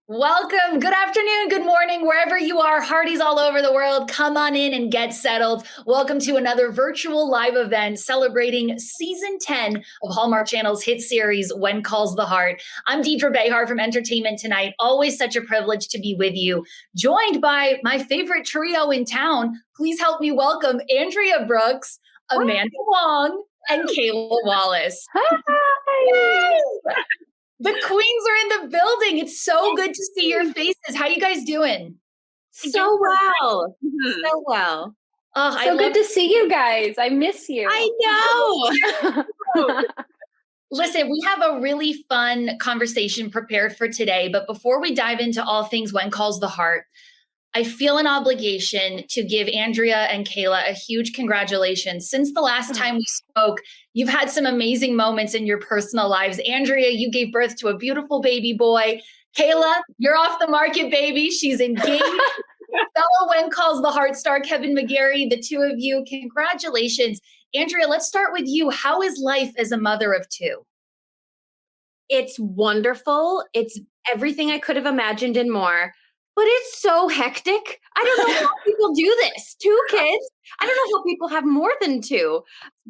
Welcome. Good afternoon. Good morning. Wherever you are, Hearties all over the world, come on in and get settled. Welcome to another virtual live event celebrating season 10 of Hallmark Channel's hit series, When Calls the Heart. I'm Deidre Behar from Entertainment Tonight. Always such a privilege to be with you. Joined by my favorite trio in town. Please help me welcome Andrea Brooks, Amanda Wong, and Kayla Wallace. Hi. The queens are in the building. It's so good to see your faces. How you guys doing? So well. So well. Oh, so good to see you guys. I miss you. I know. Listen, we have a really fun conversation prepared for today. But before we dive into all things When Calls the Heart, I feel an obligation to give Andrea and Kayla a huge congratulations. Since the last time we spoke, you've had some amazing moments in your personal lives. Andrea, you gave birth to a beautiful baby boy. Kayla, you're off the market, baby. She's engaged. Fellow When Calls the Heart star Kevin McGarry, the two of you, congratulations. Andrea, let's start with you. How is life as a mother of two? It's wonderful. It's everything I could have imagined and more. But it's so hectic. I don't know how people do this. 2 kids. I don't know how people have more than 2.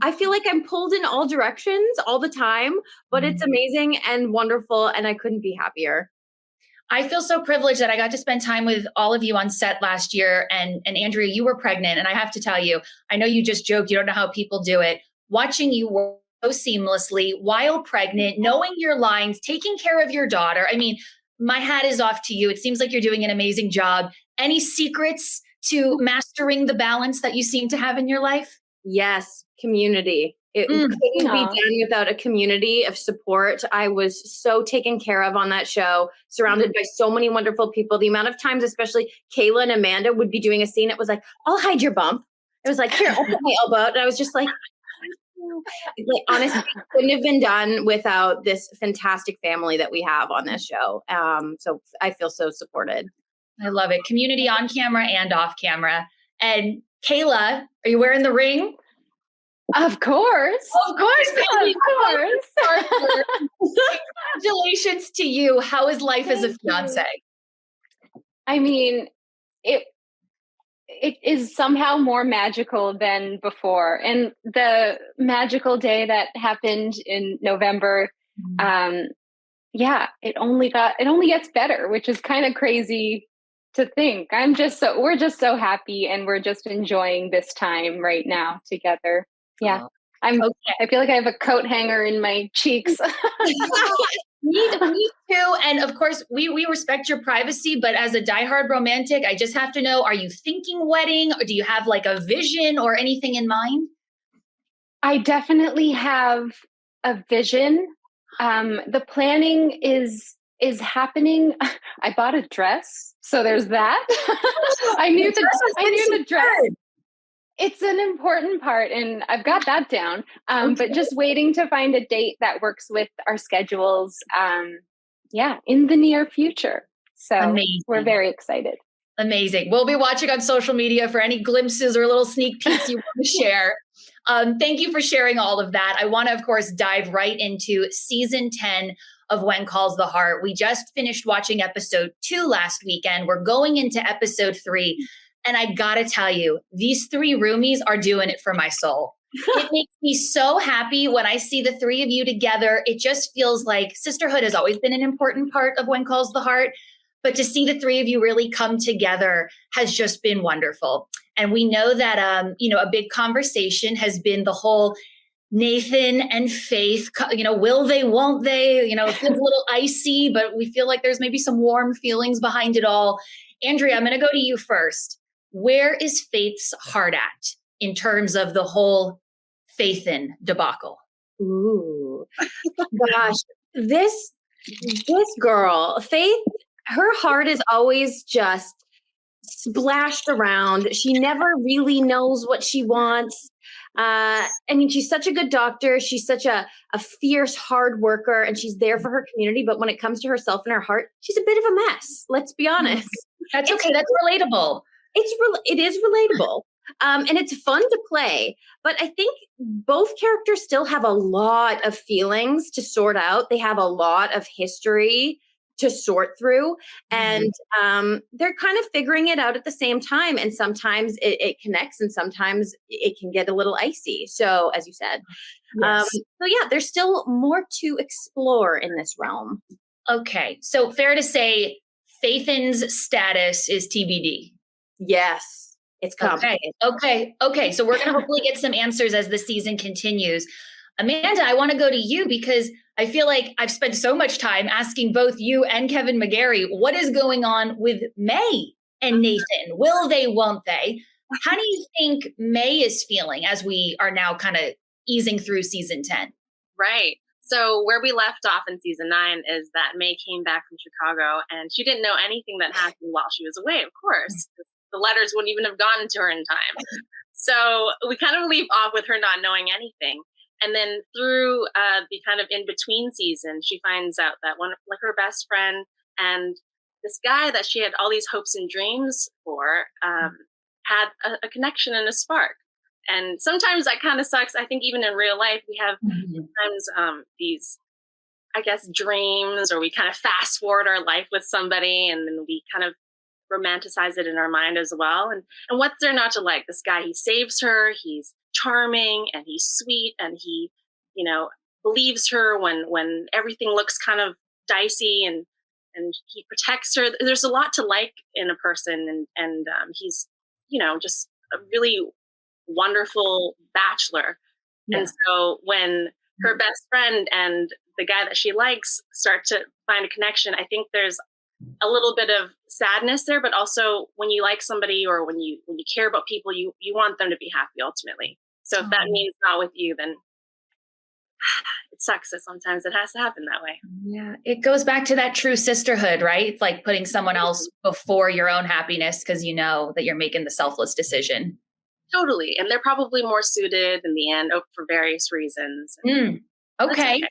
I feel like I'm pulled in all directions all the time, but it's amazing and wonderful, and I couldn't be happier. I feel so privileged that I got to spend time with all of you on set last year. And Andrea, you were pregnant. And I have to tell you, I know you just joked, you don't know how people do it. Watching you work so seamlessly while pregnant, knowing your lines, taking care of your daughter. I mean, my hat is off to you. It seems like you're doing an amazing job. Any secrets to mastering the balance that you seem to have in your life? Yes, community. It couldn't be done without a community of support. I was so taken care of on that show, surrounded by so many wonderful people. The amount of times, especially Kayla and Amanda would be doing a scene, it was like, I'll hide your bump. It was like, here, I'll put my elbow out. And I was just like, honestly, it couldn't have been done without this fantastic family that we have on this show. So I feel so supported. I love it. Community on camera and off camera. And Kayla, are you wearing the ring? Of course. Of course, baby. Of course. Congratulations to you. How is life as a fiance? I mean, it is somehow more magical than before. And the magical day that happened in November, it only gets better, which is kind of crazy to think. We're just so happy, and we're just enjoying this time right now together. Yeah. I feel like I have a coat hanger in my cheeks. Me too. And of course, we respect your privacy, but as a diehard romantic, I just have to know, are you thinking wedding, or do you have like a vision or anything in mind? I definitely have a vision. The planning is happening. I bought a dress, so there's that. I knew the dress. It's an important part, and I've got that down. But just waiting to find a date that works with our schedules. In the near future. So amazing. We're very excited. Amazing. We'll be watching on social media for any glimpses or little sneak peeks you want to share. Thank you for sharing all of that. I want to, of course, dive right into season 10 of When Calls the Heart. We just finished watching episode 2 last weekend. We're going into episode 3. And I gotta tell you, these 3 roomies are doing it for my soul. It makes me so happy when I see the 3 of you together. It just feels like sisterhood has always been an important part of When Calls the Heart. But to see the 3 of you really come together has just been wonderful. And we know that, a big conversation has been the whole Nathan and Faith, will they, won't they? It feels a little icy, but we feel like there's maybe some warm feelings behind it all. Andrea, I'm going to go to you first. Where is Faith's heart at in terms of the whole Faithin debacle? Ooh, gosh, this girl, Faith, her heart is always just splashed around. She never really knows what she wants. She's such a good doctor. She's such a fierce, hard worker, and she's there for her community. But when it comes to herself and her heart, she's a bit of a mess. Let's be honest. That's okay. That's relatable. It is relatable. And it's fun to play. But I think both characters still have a lot of feelings to sort out. They have a lot of history to sort through. And they're kind of figuring it out at the same time. And sometimes it connects and sometimes it can get a little icy. So as you said, Yes. so yeah, there's still more to explore in this realm. Okay. So fair to say Faithen's status is TBD. Yes, it's complicated. Okay. So we're going to hopefully get some answers as the season continues. Amanda, I want to go to you because I feel like I've spent so much time asking both you and Kevin McGarry, what is going on with May and Nathan? Will they, won't they? How do you think May is feeling as we are now kind of easing through season 10? Right. So where we left off in season 9 is that May came back from Chicago and she didn't know anything that happened while she was away, of course. The letters wouldn't even have gotten to her in time. So we kind of leave off with her not knowing anything. And then through the kind of in-between season, she finds out that her best friend and this guy that she had all these hopes and dreams for had a connection and a spark. And sometimes that kind of sucks. I think even in real life, we have sometimes these, I guess, dreams, or we kind of fast forward our life with somebody and then we kind of romanticize it in our mind as well. And what's there not to like? This guy, he saves her, he's charming and he's sweet and he, believes her when everything looks kind of dicey and he protects her. There's a lot to like in a person and he's, just a really wonderful bachelor. Yeah. And so when her best friend and the guy that she likes start to find a connection, I think there's a little bit of sadness there, but also when you like somebody or when you care about people, you want them to be happy ultimately. So if that means not with you, then it sucks that sometimes it has to happen that way. Yeah. It goes back to that true sisterhood, right? It's like putting someone else before your own happiness because you know that you're making the selfless decision. Totally. And they're probably more suited in the end for various reasons. Okay.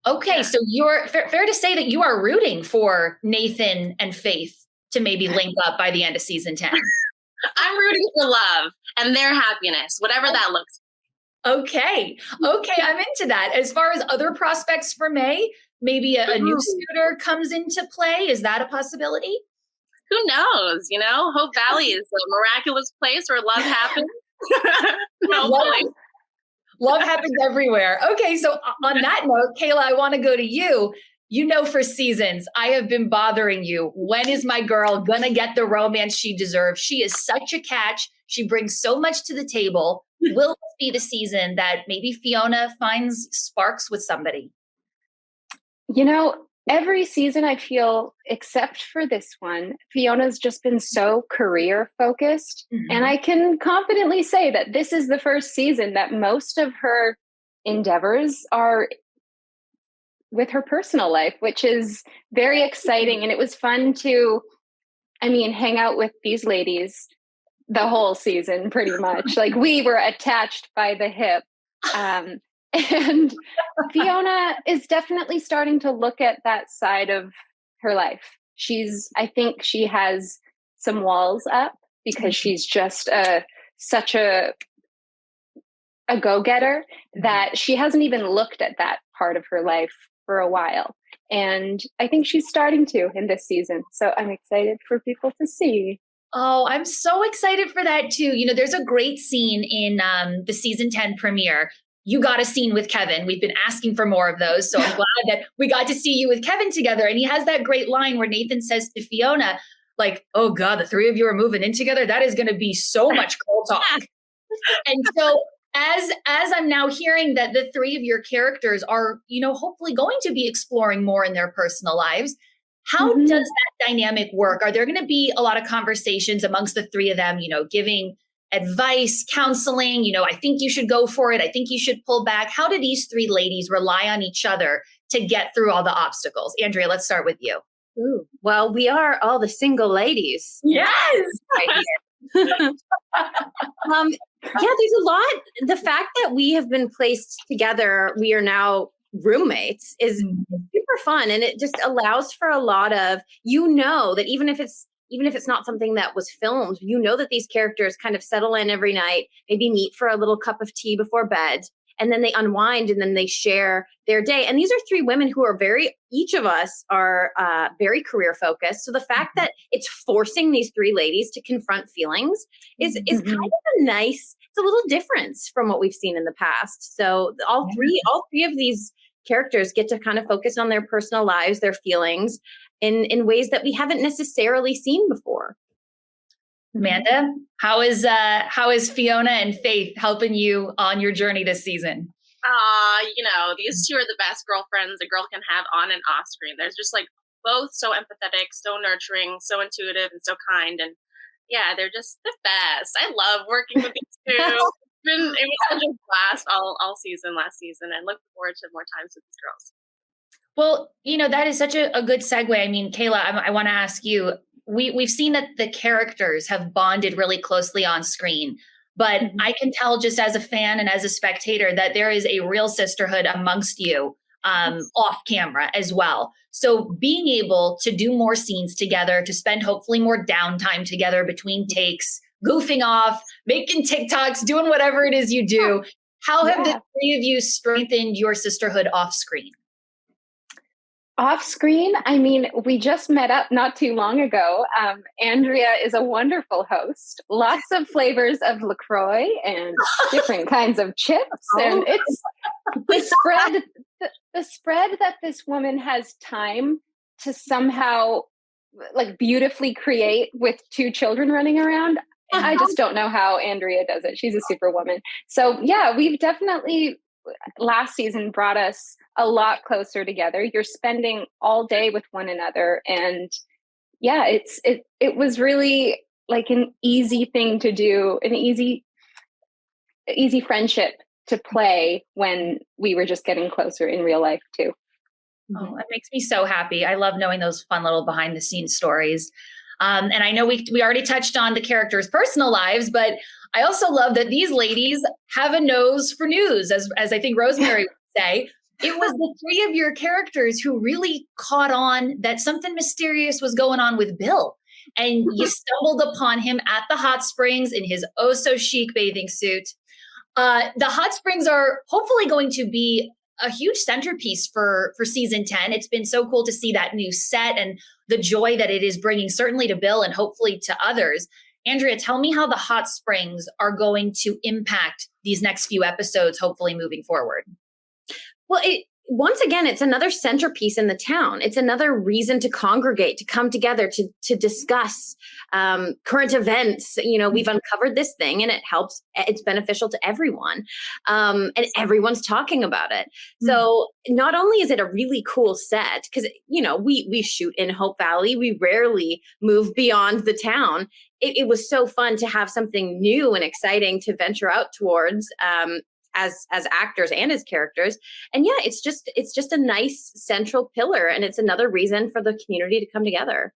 Yeah. So you're fair to say that you are rooting for Nathan and Faith to maybe link up by the end of season 10. I'm rooting for love and their happiness, whatever that looks like. Okay. I'm into that. As far as other prospects for May, maybe a new suitor comes into play. Is that a possibility? Who knows? Hope Valley is a miraculous place where love happens. Love happens everywhere. Okay, so on that note, Kayla, I want to go to you. For seasons, I have been bothering you. When is my girl going to get the romance she deserves? She is such a catch. She brings so much to the table. Will this be the season that maybe Fiona finds sparks with somebody? Every season I feel, except for this one, Fiona's just been so career focused. And I can confidently say that this is the first season that most of her endeavors are with her personal life, which is very exciting. And it was fun to, hang out with these ladies the whole season, pretty much. Like we were attached by the hip. And Fiona is definitely starting to look at that side of her life. I think she has some walls up because she's just such a go-getter that she hasn't even looked at that part of her life for a while. And I think she's starting to in this season. So I'm excited for people to see. Oh, I'm so excited for that too. There's a great scene in the season 10 premiere. You got a scene with Kevin. We've been asking for more of those. So I'm glad that we got to see you with Kevin together. And he has that great line where Nathan says to Fiona, like, oh God, the three of you are moving in together. That is going to be so much cool talk. And so as I'm now hearing that the three of your characters are, hopefully going to be exploring more in their personal lives, how does that dynamic work? Are there going to be a lot of conversations amongst the three of them, giving advice, counseling, I think you should go for it. I think you should pull back. How do these three ladies rely on each other to get through all the obstacles? Andrea, let's start with you. Ooh, well, we are all the single ladies. Yes. Yeah, there's a lot. The fact that we have been placed together, we are now roommates, is super fun. And it just allows for a lot of, that even if it's not something that was filmed, that these characters kind of settle in every night, maybe meet for a little cup of tea before bed and then they unwind and then they share their day. And these are three women who are each of us are very career focused. So the fact that it's forcing these three ladies to confront feelings is kind of a nice, it's a little difference from what we've seen in the past. So all three of these characters get to kind of focus on their personal lives, their feelings in ways that we haven't necessarily seen before. Amanda, how is Fiona and Faith helping you on your journey this season? These two are the best girlfriends a girl can have on and off screen. They're just like both so empathetic, so nurturing, so intuitive, and so kind. And yeah, they're just the best. I love working with these two. It was such a blast all season last season, and look forward to more times with these girls. Well, that is such a good segue. I mean, Kayla, I want to ask you, we've seen that the characters have bonded really closely on screen, but I can tell just as a fan and as a spectator that there is a real sisterhood amongst you off camera as well. So being able to do more scenes together, to spend hopefully more downtime together between takes, goofing off, making TikToks, doing whatever it is you do, how have the three of you strengthened your sisterhood off screen? Off screen, I mean, we just met up not too long ago. Andrea is a wonderful host, lots of flavors of LaCroix and different kinds of chips. And it's the spread that this woman has time to somehow like beautifully create with two children running around. I just don't know how Andrea does it. She's a superwoman. So yeah, we've definitely last season brought us a lot closer together. You're spending all day with one another, and yeah, it was really like an easy thing to do, an easy friendship to play when we were just getting closer in real life too. Oh, that makes me so happy. I love knowing those fun little behind the scenes stories. And I know we already touched on the characters' personal lives, but I also love that these ladies have a nose for news, as I think Rosemary would say. It was the three of your characters who really caught on that something mysterious was going on with Bill. And you stumbled upon him at the hot springs in his oh-so-chic bathing suit. The hot springs are hopefully going to be a huge centerpiece for season 10. It's been so cool to see that new set and the joy that it is bringing, certainly to Bill and hopefully to others. Andrea, tell me how the hot springs are going to impact these next few episodes, hopefully moving forward. Well, once again, it's another centerpiece in the town. It's another reason to congregate, to come together, to discuss current events. We've uncovered this thing and it helps. It's beneficial to everyone. And everyone's talking about it. So not only is it a really cool set, because, we shoot in Hope Valley. We rarely move beyond the town. It was so fun to have something new and exciting to venture out towards. As actors and as characters. And yeah, it's just a nice central pillar, and it's another reason for the community to come together.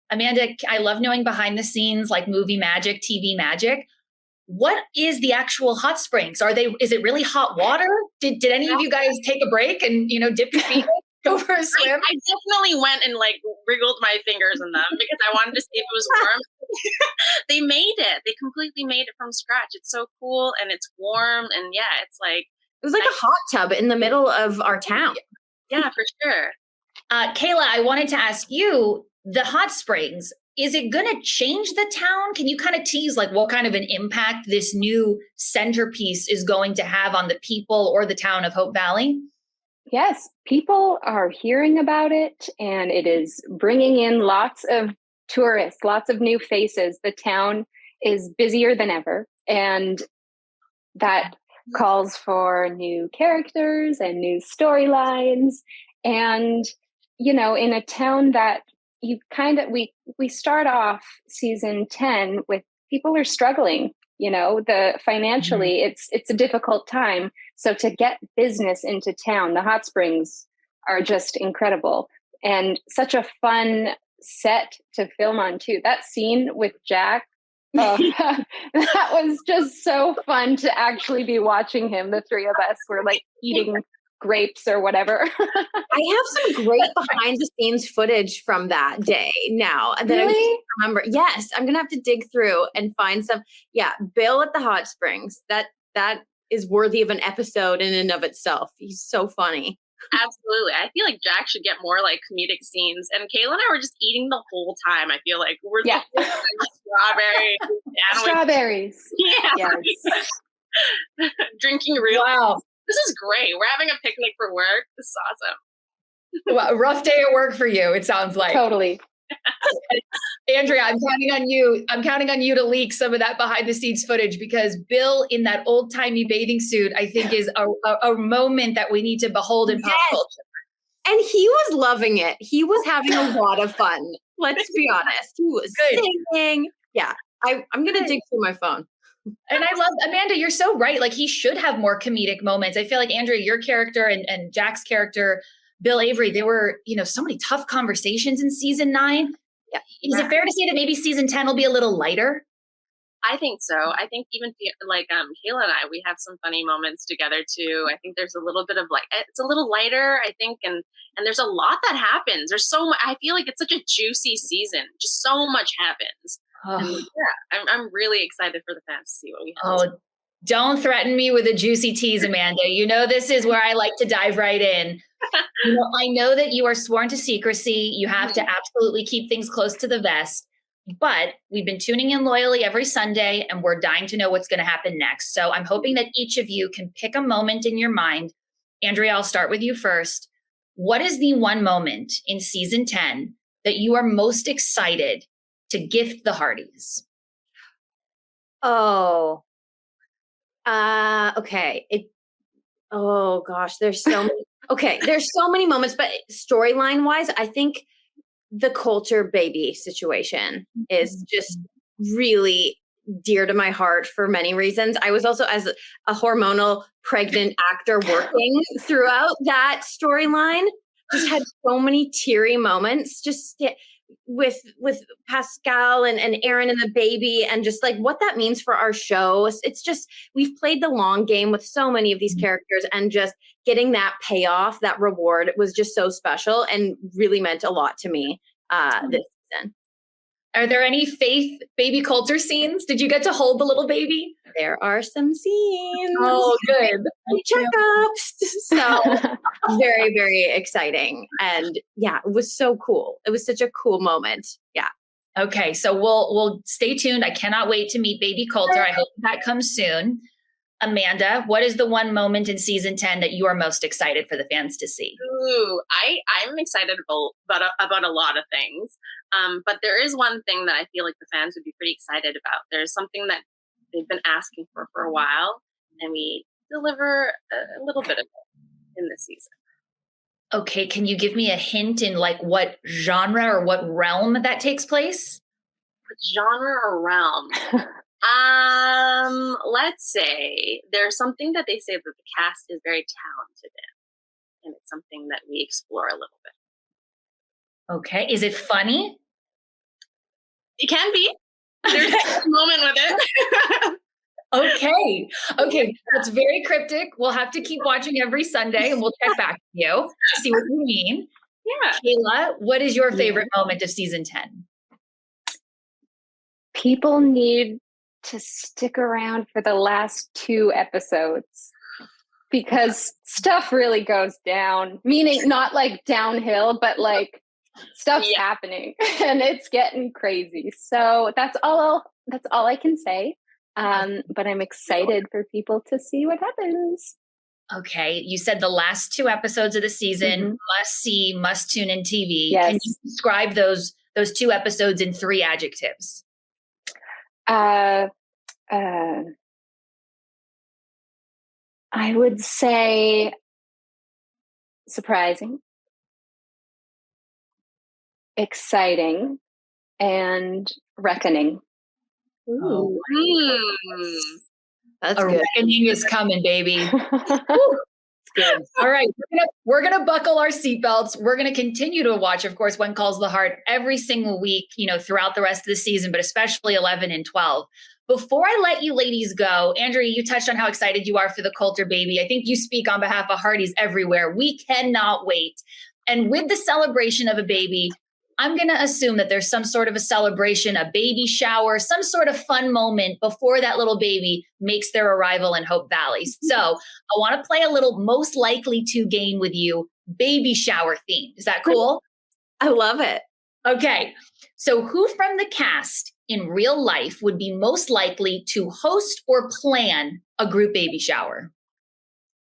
Amanda, I love knowing behind the scenes, like movie magic, TV magic. What is the actual hot springs? Is it really hot water? Did any of you guys take a break and, dip your feet go for a swim? I definitely went and wriggled my fingers in them because I wanted to see if it was warm. They made it. They completely made it from scratch. It's so cool and it's warm, and yeah, it's like it was like a hot tub in the middle of our town. Yeah, for sure. Kayla, I wanted to ask you, the hot springs, is it going to change the town? Can you kind of tease what kind of an impact this new centerpiece is going to have on the people or the town of Hope Valley? Yes, people are hearing about it, and it is bringing in lots of tourists, lots of new faces. The town is busier than ever, and that calls for new characters and new storylines. And, in a town that we start off season 10 with people are struggling, financially, it's a difficult time. So to get business into town, the hot springs are just incredible and such a fun set to film on too. That scene with Jack, that was just so fun to actually be watching him. The three of us were eating grapes or whatever. I have some great behind the scenes footage from that day now that really? I remember. Yes, I'm gonna have to dig through and find some. Yeah, Bill at the hot springs. That is worthy of an episode in and of itself. He's so funny. Absolutely. I feel like Jack should get more like comedic scenes. And Kayla and I were just eating the whole time. I feel like we're just strawberries. Strawberries. Yeah. Yes. Drinking real. Wow. This is great. We're having a picnic for work. This is awesome. Well, a rough day at work for you, it sounds like. Totally. Andrea, I'm counting on you. I'm counting on you to leak some of that behind the scenes footage, because Bill in that old timey bathing suit, I think, is a moment that we need to behold in pop culture. And he was loving it. He was having a lot of fun. Let's be honest. He was singing. Yeah. I'm going to dig through my phone. And I love, Amanda, you're so right. Like, he should have more comedic moments. I feel like, Andrea, your character and Jack's character, Bill Avery, there were, so many tough conversations in season 9. Yeah. Is it fair to say that maybe season 10 will be a little lighter? I think so. I think even like Kayla and I, we have some funny moments together too. I think there's a little bit of like, it's a little lighter, I think, and there's a lot that happens. There's so much. I feel like it's such a juicy season. Just so much happens. And yeah, I'm really excited for the fans to see what we have. Oh, don't threaten me with a juicy tease, Amanda. This is where I like to dive right in. I know that you are sworn to secrecy. You have to absolutely keep things close to the vest. But we've been tuning in loyally every Sunday, and we're dying to know what's going to happen next. So I'm hoping that each of you can pick a moment in your mind. Andrea, I'll start with you first. What is the one moment in season 10 that you are most excited to gift the Hardys? Oh, okay. Oh gosh, there's so many. Okay, there's so many moments, but storyline wise, I think the Coulter baby situation is just really dear to my heart for many reasons. I was also, as a hormonal pregnant actor, working throughout that storyline, just had so many teary moments just with Pascal and Aaron and the baby, and just like what that means for our show. It's just, we've played the long game with so many of these characters, and just getting that payoff, that reward, was just so special and really meant a lot to me this season. Are there any Faith baby Coulter scenes? Did you get to hold the little baby? There are some scenes. Oh, good. Checkups. So very, very exciting. And yeah, it was so cool. It was such a cool moment. Yeah. Okay. So we'll stay tuned. I cannot wait to meet baby Coulter. I hope that comes soon. Amanda, what is the one moment in season 10 that you are most excited for the fans to see? Ooh, I'm excited about a lot of things. But there is one thing that I feel like the fans would be pretty excited about. There's something that they've been asking for a while, and we deliver a little bit of it in this season. Okay, can you give me a hint in like what genre or what realm that takes place? What genre or realm? Let's say there's something that they say that the cast is very talented in, and it's something that we explore a little bit. Okay, is it funny? It can be. There's a moment with it. Okay, that's very cryptic. We'll have to keep watching every Sunday, and we'll check back with you to see what you mean. Yeah. Kayla, what is your favorite moment of season 10? People need to stick around for the last 2 episodes, because stuff really goes down, meaning not like downhill, but like stuff's happening and it's getting crazy. So that's all I can say. But I'm excited for people to see what happens. Okay, you said the last 2 episodes of the season, must see, must tune in TV. Yes. Can you describe those 2 episodes in 3 adjectives? I would say surprising, exciting, and reckoning. Ooh. That's A good. reckoning is coming, baby. Good. All right, we're gonna buckle our seatbelts. We're gonna continue to watch, of course, When Calls the Heart every single week, throughout the rest of the season, but especially 11 and 12. Before I let you ladies go, Andrea, you touched on how excited you are for the Coulter baby. I think you speak on behalf of Hardys everywhere. We cannot wait. And with the celebration of a baby, I'm going to assume that there's some sort of a celebration, a baby shower, some sort of fun moment before that little baby makes their arrival in Hope Valley. So I want to play a little most likely to game with you, baby shower themed. Is that cool? I love it. Okay. So who from the cast in real life would be most likely to host or plan a group baby shower?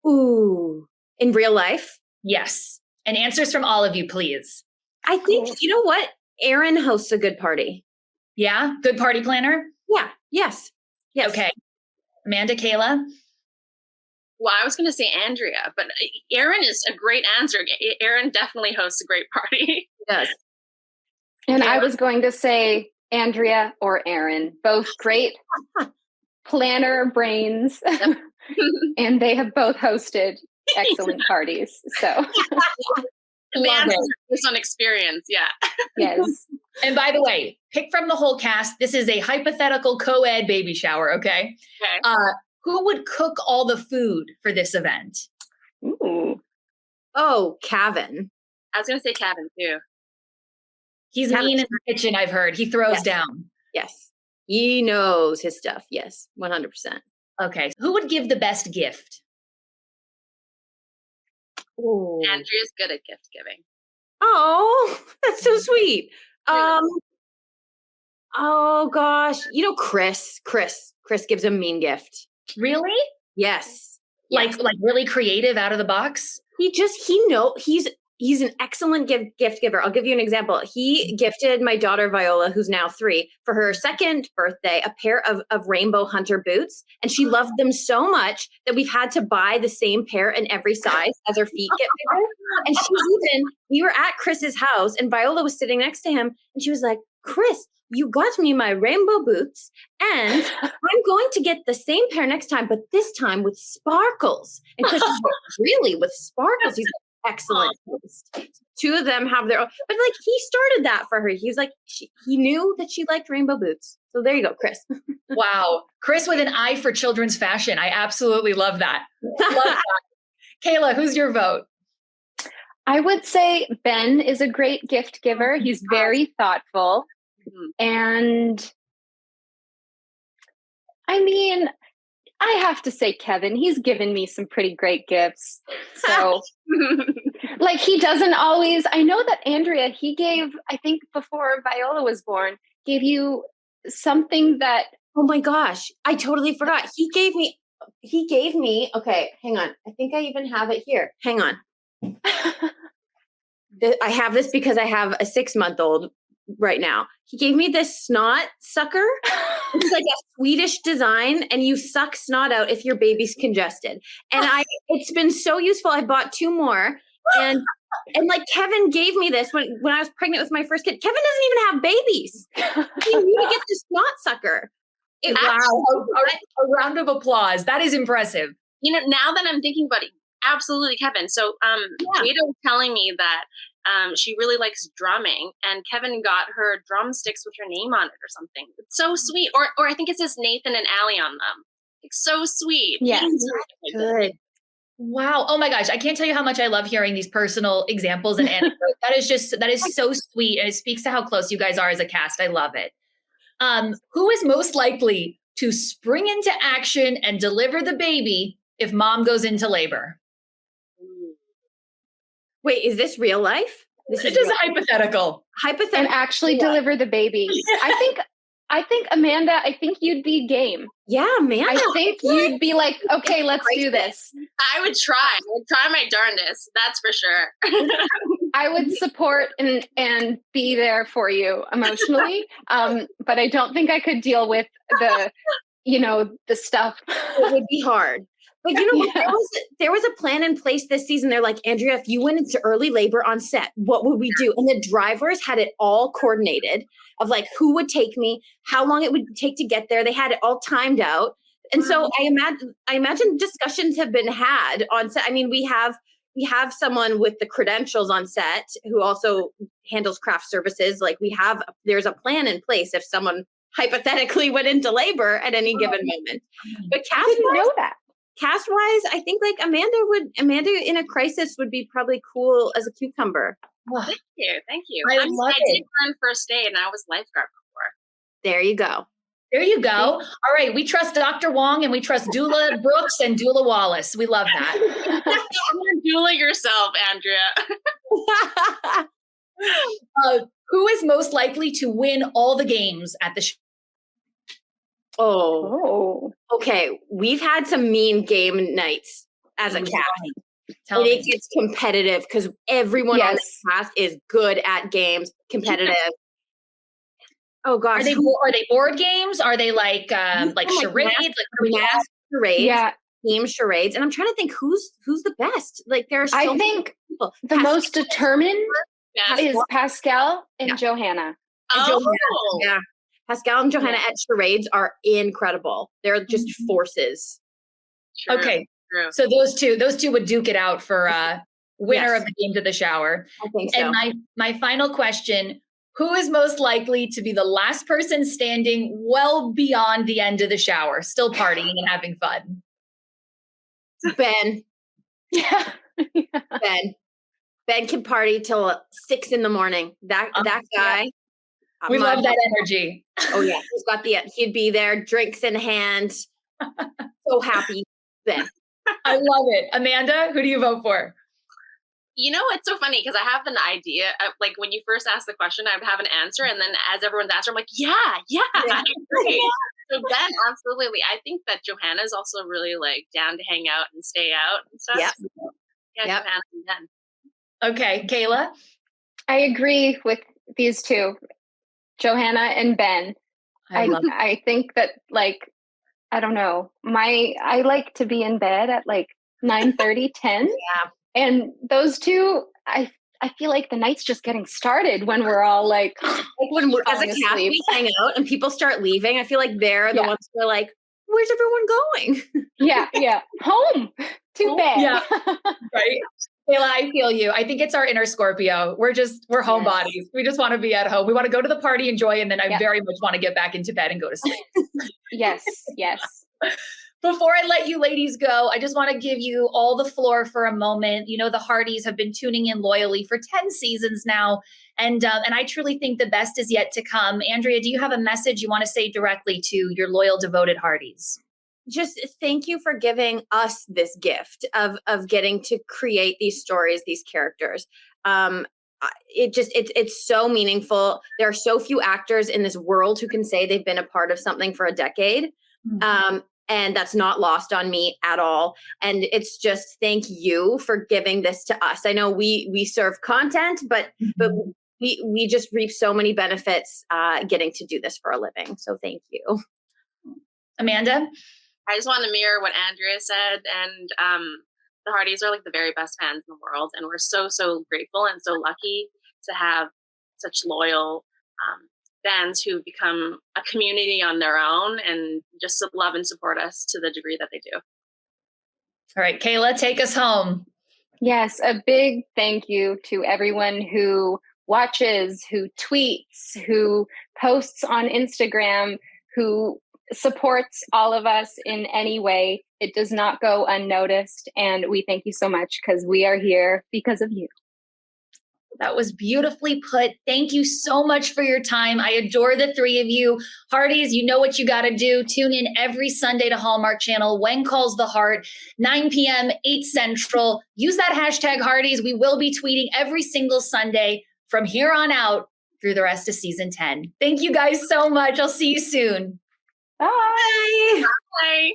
Ooh, in real life? Yes. And answers from all of you, please. I think, you know what? Aaron hosts a good party. Yeah? Good party planner? Yeah. Yes. Yes. Okay. Amanda, Kayla? Well, I was going to say Andrea, but Aaron is a great answer. Aaron definitely hosts a great party. He does. And Kayla? I was going to say Andrea or Aaron, both great planner brains. And they have both hosted excellent parties. So The answer is based on experience. Yeah. yes. And by the way, pick from the whole cast. This is a hypothetical co-ed baby shower, okay? Okay. Who would cook all the food for this event? Ooh. Oh, Kevin. I was going to say Kevin too. He's Kevin. mean in the kitchen, I've heard. He throws down. Yes. He knows his stuff. Yes. 100%. Okay. Who would give the best gift? Ooh. Andrea's good at gift giving. Oh, that's so sweet. Oh gosh. You know, Chris gives a mean gift. Really? Yes. Like really creative out of the box? He's an excellent gift giver. I'll give you an example. He gifted my daughter Viola, who's now 3, for her 2nd birthday, a pair of Rainbow Hunter boots. And she loved them so much that we've had to buy the same pair in every size as her feet get bigger. And we were at Chris's house and Viola was sitting next to him and she was like, Chris, you got me my rainbow boots and I'm going to get the same pair next time, but this time with sparkles. And Chris was like, really, with sparkles? He's like, excellent taste. 2 of them have their own, but like he started that for her. He was like, he knew that she liked rainbow boots. So there you go, Chris. Wow. Chris with an eye for children's fashion. I absolutely love that. Love that. Kayla, who's your vote? I would say Ben is a great gift giver. He's very thoughtful. And I mean, I have to say Kevin, he's given me some pretty great gifts. So like he doesn't always, I know that Andrea, he gave, I think before Viola was born, gave you something that, oh my gosh, I totally forgot. He gave me, okay, hang on. I think I even have it here. Hang on. I have this because I have a 6-month-old right now. He gave me this snot sucker. It's like a Swedish design and you suck snot out if your baby's congested. And it's been so useful. I bought 2 more and like Kevin gave me this when I was pregnant with my first kid. Kevin doesn't even have babies. He knew to get this snot sucker. Wow. A round of applause. That is impressive. You know, now that I'm thinking about it, absolutely, Kevin. So Jada was telling me that she really likes drumming and Kevin got her drumsticks with her name on it or something. It's so sweet. Or I think it says Nathan and Allie on them. It's so sweet. yes. Good. Wow. Oh my gosh. I can't tell you how much I love hearing these personal examples and anecdotes. That is so sweet. And it speaks to how close you guys are as a cast. I love it. Who is most likely to spring into action and deliver the baby if mom goes into labor? Wait, is this real life? This is just hypothetical. Hypothetical. And actually deliver the baby. I think Amanda, I think you'd be game. Yeah, Amanda. I think you'd be like, okay, let's do this. I would try. I would try my darndest. That's for sure. I would support and be there for you emotionally. But I don't think I could deal with the stuff. It would be hard. But you know what? There was a plan in place this season. They're like, Andrea, if you went into early labor on set, what would we do? And the drivers had it all coordinated of like who would take me, how long it would take to get there. They had it all timed out. And so I imagine discussions have been had on set. I mean, we have someone with the credentials on set who also handles craft services. Like there's a plan in place if someone hypothetically went into labor at any given moment. But I didn't know that. Cast-wise, I think like Amanda in a crisis would be probably cool as a cucumber. Thank you. Thank you. I love I did it. run first aid and I was lifeguard before. There you go. There you go. All right. We trust Dr. Wong and we trust Doula Brooks and Doula Wallace. We love that. Doula yourself, Andrea. Who is most likely to win all the games at the show? Oh, okay. We've had some mean game nights as a cast. Tell me. It gets competitive because everyone on the cast is good at games, competitive. Oh gosh. Are they board games? Are they like charades? Math charades. Yeah. Team charades. And I'm trying to think who's the best. Like there are so I think people. The most determined is Pascal and Yeah. Johanna. Yeah. Pascal and Johanna at charades are incredible. They're just forces. True. Okay. True. So those two would duke it out for winner of the game to the shower. I think so. And my final question, who is most likely to be the last person standing well beyond the end of the shower, still partying and having fun? Ben. Yeah. Ben can party till 6 a.m. That guy. We love that energy. Oh yeah. He'd be there, drinks in hand. So happy. Ben. I love it. Amanda, who do you vote for? You know, it's so funny because I have an idea of, like, when you first asked the question, I would have an answer. And then as everyone's answering, I'm like, yeah, I agree. So Ben, absolutely. I think that Johanna is also really like down to hang out and stay out and stuff. Yep. Yeah, Yep. Johanna and Ben. Okay, Kayla? I agree with these two, Johanna and Ben. I think that, like, I don't know. I like to be in bed at like 9:30, 10. Yeah. And those two, I feel like the night's just getting started when we're all like when we're as a falling cast, asleep. we hang out and people start leaving. I feel like they're the ones who are like, where's everyone going? Yeah. Home to bed. Yeah. Right. Kayla, I feel you. I think it's our inner Scorpio. We're homebodies. We just want to be at home. We want to go to the party, enjoy, and then I very much want to get back into bed and go to sleep. Yes. Before I let you ladies go, I just want to give you all the floor for a moment. You know, the Hardys have been tuning in loyally for 10 seasons now. And I truly think the best is yet to come. Andrea, do you have a message you want to say directly to your loyal, devoted Hardys? Just thank you for giving us this gift of getting to create these stories, these characters. It's so meaningful. There are so few actors in this world who can say they've been a part of something for a decade. Mm-hmm. And that's not lost on me at all. And it's just thank you for giving this to us. I know we serve content, but we just reap so many benefits getting to do this for a living. So thank you. Amanda? I just want to mirror what Andrea said. And the Hardys are like the very best fans in the world. And we're so, so grateful and so lucky to have such loyal fans who become a community on their own and just love and support us to the degree that they do. All right, Kayla, take us home. Yes, a big thank you to everyone who watches, who tweets, who posts on Instagram, who supports all of us in any way. It does not go unnoticed. And we thank you so much because we are here because of you. That was beautifully put. Thank you so much for your time. I adore the three of you. Hardys, you know what you got to do. Tune in every Sunday to Hallmark Channel, When Calls the Heart, 9 p.m., 8 Central. Use that hashtag Hardys. We will be tweeting every single Sunday from here on out through the rest of season 10. Thank you guys so much. I'll see you soon. Bye. Bye.